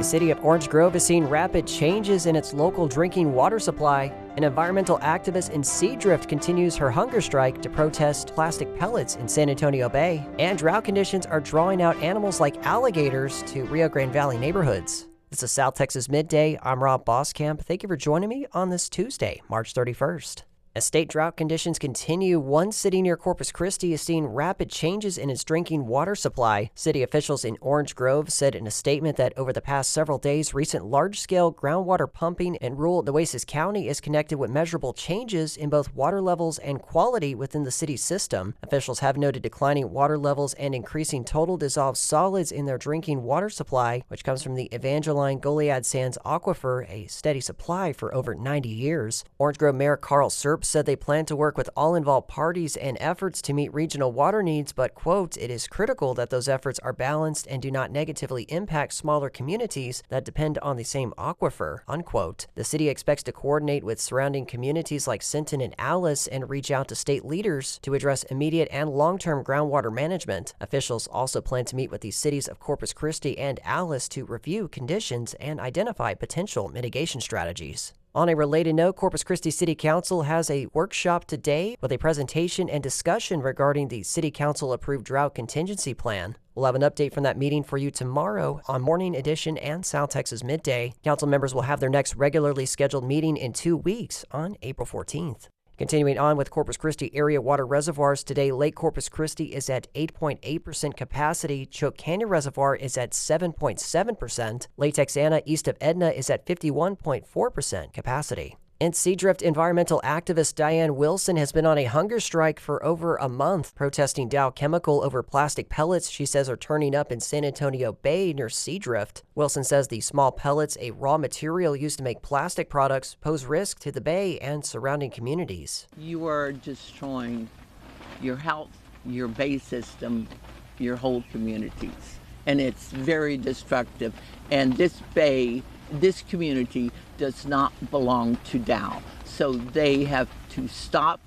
city of Orange Grove has seen rapid changes in its local drinking water supply. An environmental activist in Seadrift continues her hunger strike to protest plastic pellets in San Antonio Bay. And drought conditions are drawing out animals like alligators to Rio Grande Valley neighborhoods. This is South Texas Midday. I'm Rob Boskamp. Thank you for joining me on this Tuesday, March 31st. As state drought conditions continue, one city near Corpus Christi is seeing rapid changes in its drinking water supply. City officials in Orange Grove said in a statement that over the past several days, recent large-scale groundwater pumping in rural Nueces County is connected with measurable changes in both water levels and quality within the city's system. Officials have noted declining water levels and increasing total dissolved solids in their drinking water supply, which comes from the Evangeline Goliad Sands Aquifer, a steady supply for over 90 years. Orange Grove Mayor Carl Serp said they plan to work with all involved parties and efforts to meet regional water needs, but, quote, it is critical that those efforts are balanced and do not negatively impact smaller communities that depend on the same aquifer, unquote. The city expects to coordinate with surrounding communities like Sinton and Alice and reach out to state leaders to address immediate and long-term groundwater management. Officials also plan to meet with the cities of Corpus Christi and Alice to review conditions and identify potential mitigation strategies. On a related note, Corpus Christi City Council has a workshop today with a presentation and discussion regarding the City Council-approved drought contingency plan. We'll have an update from that meeting for you tomorrow on Morning Edition and South Texas Midday. Council members will have their next regularly scheduled meeting in 2 weeks on April 14th. Continuing on with Corpus Christi area water reservoirs, today Lake Corpus Christi is at 8.8% capacity, Choke Canyon Reservoir is at 7.7%, Lake Texana east of Edna is at 51.4% capacity. And Seadrift environmental activist Diane Wilson has been on a hunger strike for over a month, protesting Dow Chemical over plastic pellets she says are turning up in San Antonio Bay near Seadrift. Wilson says the small pellets, a raw material used to make plastic products, pose risk to the bay and surrounding communities. You are destroying your health, your bay system, your whole communities. And it's very destructive. And this bay, this community does not belong to Dow. So they have to stop.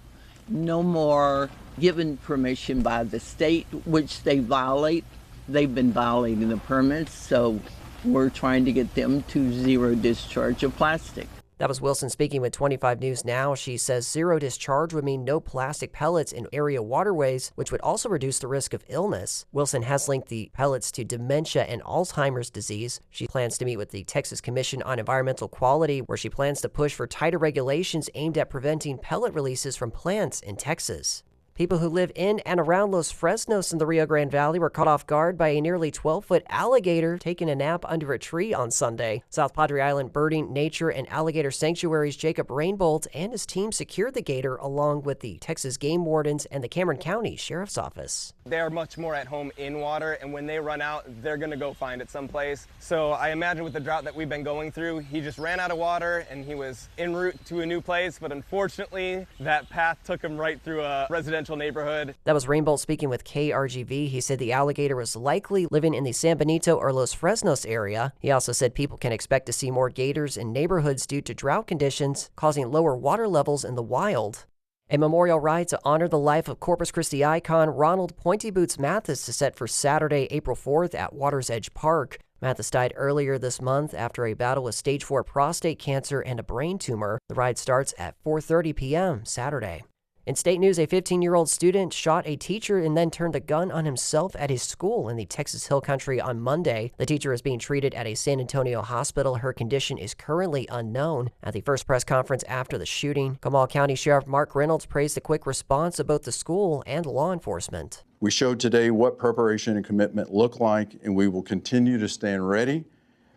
No more given permission by the state, which they violate. They've been violating the permits, so we're trying to get them to zero discharge of plastic. That was Wilson speaking with 25 News Now. She says zero discharge would mean no plastic pellets in area waterways, which would also reduce the risk of illness. Wilson has linked the pellets to dementia and Alzheimer's disease. She plans to meet with the Texas Commission on Environmental Quality, where she plans to push for tighter regulations aimed at preventing pellet releases from plants in Texas. People who live in and around Los Fresnos in the Rio Grande Valley were caught off guard by a nearly 12-foot alligator taking a nap under a tree on Sunday. South Padre Island Birding, Nature, and Alligator Sanctuary's Jacob Rainbolt and his team secured the gator along with the Texas Game Wardens and the Cameron County Sheriff's Office. They're much more at home in water, and when they run out, they're going to go find it someplace. So I imagine with the drought that we've been going through, he just ran out of water and he was en route to a new place, but unfortunately, that path took him right through a residential neighborhood. That was Rainbolt speaking with KRGV. He said the alligator was likely living in the San Benito or Los Fresnos area. He also said people can expect to see more gators in neighborhoods due to drought conditions, causing lower water levels in the wild. A memorial ride to honor the life of Corpus Christi icon Ronald Pointy Boots Mathis is set for Saturday, April 4th at Water's Edge Park. Mathis died earlier this month after a battle with stage 4 prostate cancer and a brain tumor. The ride starts at 4:30 p.m. Saturday. In state news, a 15-year-old student shot a teacher and then turned a gun on himself at his school in the Texas Hill Country on Monday. The teacher is being treated at a San Antonio hospital. Her condition is currently unknown. At the first press conference after the shooting, Comal County Sheriff Mark Reynolds praised the quick response of both the school and law enforcement. We showed today what preparation and commitment look like, and we will continue to stand ready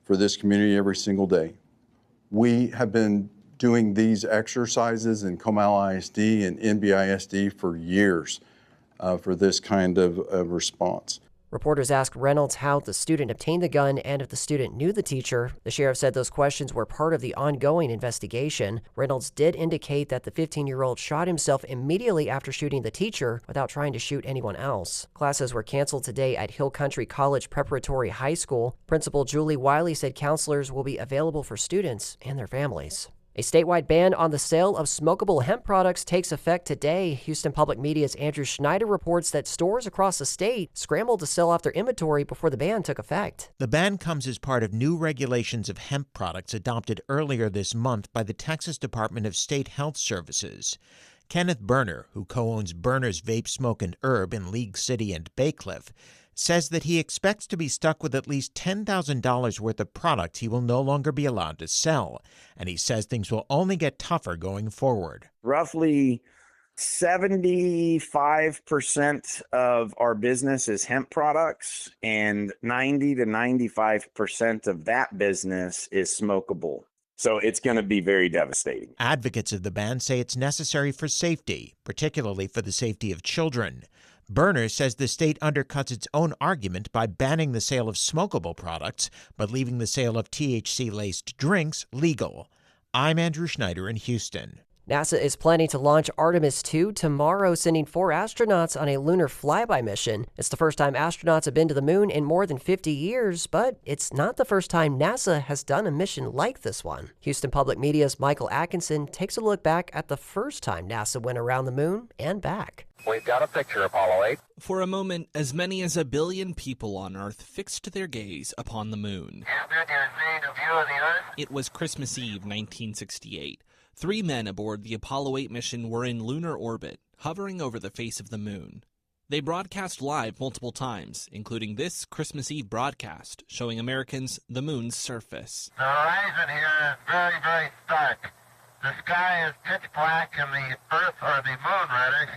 for this community every single day. We have been doing these exercises in Comal ISD and NBISD for years for this kind of response. Reporters asked Reynolds how the student obtained the gun and if the student knew the teacher. The sheriff said those questions were part of the ongoing investigation. Reynolds did indicate that the 15-year-old shot himself immediately after shooting the teacher without trying to shoot anyone else. Classes were canceled today at Hill Country College Preparatory High School. Principal Julie Wiley said counselors will be available for students and their families. A statewide ban on the sale of smokable hemp products takes effect today. Houston Public Media's Andrew Schneider reports that stores across the state scrambled to sell off their inventory before the ban took effect. The ban comes as part of new regulations of hemp products adopted earlier this month by the Texas Department of State Health Services. Kenneth Berner, who co-owns Berner's Vape, Smoke, and Herb in League City and Baycliff, says that he expects to be stuck with at least $10,000 worth of products he will no longer be allowed to sell. And he says things will only get tougher going forward. Roughly 75% of our business is hemp products, and 90 to 95% of that business is smokable. So it's going to be very devastating. Advocates of the ban say it's necessary for safety, particularly for the safety of children. Berner says the state undercuts its own argument by banning the sale of smokable products, but leaving the sale of THC-laced drinks legal. I'm Andrew Schneider in Houston. NASA is planning to launch Artemis 2 tomorrow, sending 4 astronauts on a lunar flyby mission. It's the first time astronauts have been to the moon in more than 50 years, but it's not the first time NASA has done a mission like this one. Houston Public Media's Michael Atkinson takes a look back at the first time NASA went around the moon and back. We've got a picture, Apollo 8. For a moment, as many as 1 billion people on Earth fixed their gaze upon the moon. Houston, you're seeing a view of the Earth. It was Christmas Eve, 1968. 3 men aboard the Apollo 8 mission were in lunar orbit, hovering over the face of the moon. They broadcast live multiple times, including this Christmas Eve broadcast, showing Americans the moon's surface. The horizon here is very, very stark. The sky is pitch black and the Earth, or the moon rather, is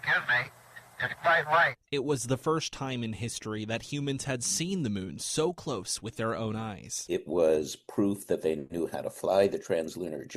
quite white. It was the first time in history that humans had seen the moon so close with their own eyes. It was proof that they knew how to fly the translunar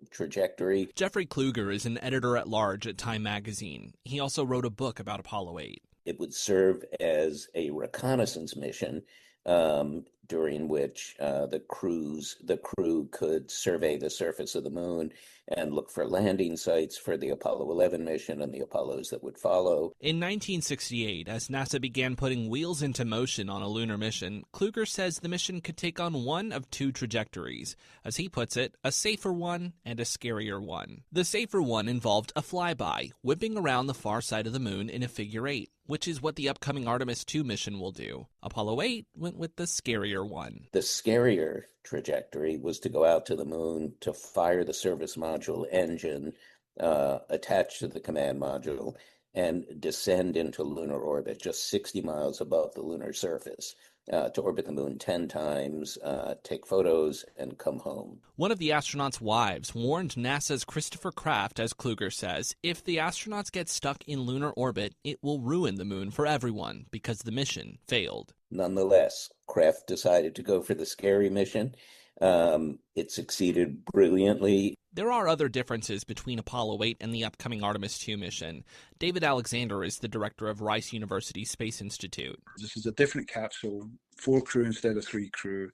trajectory. Jeffrey Kluger is an editor-at-large at Time magazine. He also wrote a book about Apollo 8. It would serve as a reconnaissance mission during which the crew could survey the surface of the moon and look for landing sites for the Apollo 11 mission and the Apollos that would follow. In 1968, as NASA began putting wheels into motion on a lunar mission, Kluger says the mission could take on one of 2 trajectories. As he puts it, a safer one and a scarier one. The safer one involved a flyby, whipping around the far side of the moon in a figure 8, which is what the upcoming Artemis 2 mission will do. Apollo 8 went with the scarier one. The scarier trajectory was to go out to the moon to fire the service module engine attached to the command module and descend into lunar orbit just 60 miles above the lunar surface. To orbit the moon 10 times, take photos, and come home. One of the astronauts' wives warned NASA's Christopher Kraft, as Kluger says, if the astronauts get stuck in lunar orbit, it will ruin the moon for everyone because the mission failed. Nonetheless, Kraft decided to go for the scary mission. It succeeded brilliantly. There are other differences between Apollo 8 and the upcoming Artemis 2 mission. David Alexander is the director of Rice University Space Institute. This is a different capsule, 4 crew instead of 3 crew.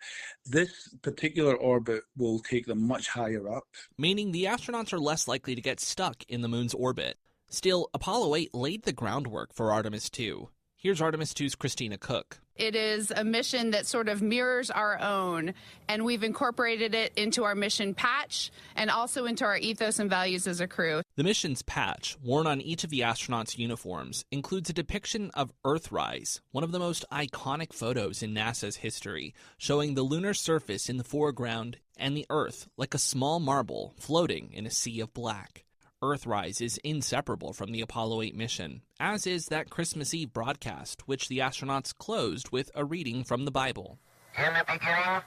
This particular orbit will take them much higher up, meaning the astronauts are less likely to get stuck in the moon's orbit. Still, Apollo 8 laid the groundwork for Artemis 2. Here's Artemis 2's Christina Cook. It is a mission that sort of mirrors our own, and we've incorporated it into our mission patch and also into our ethos and values as a crew. The mission's patch, worn on each of the astronauts' uniforms, includes a depiction of Earthrise, one of the most iconic photos in NASA's history, showing the lunar surface in the foreground and the Earth like a small marble floating in a sea of black. Earthrise is inseparable from the Apollo 8 mission, as is that Christmas Eve broadcast, which the astronauts closed with a reading from the Bible. In the beginning,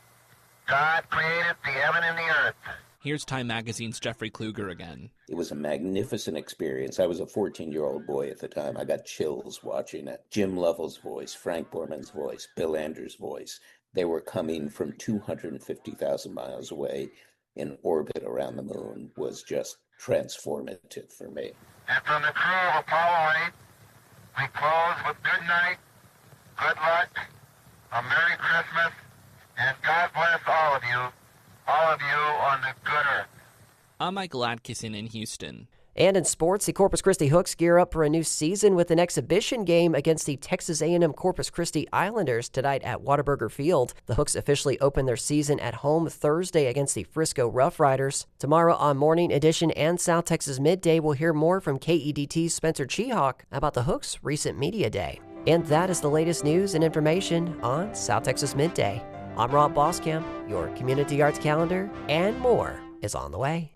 God created the heaven and the earth. Here's Time Magazine's Jeffrey Kluger again. It was a magnificent experience. I was a 14-year-old boy at the time. I got chills watching it. Jim Lovell's voice, Frank Borman's voice, Bill Andrews' voice. They were coming from 250,000 miles away in orbit around the moon was just transformative for me. And from the crew of Apollo 8, we close with good night, good luck, a Merry Christmas, and God bless all of you on the good earth. I'm Michael Atkinson in Houston. And in sports, the Corpus Christi Hooks gear up for a new season with an exhibition game against the Texas A&M Corpus Christi Islanders tonight at Whataburger Field. The Hooks officially open their season at home Thursday against the Frisco Rough Riders. Tomorrow on Morning Edition and South Texas Midday, we'll hear more from KEDT's Spencer Chehawk about the Hooks' recent media day. And that is the latest news and information on South Texas Midday. I'm Rob Boskamp. Your community arts calendar and more is on the way.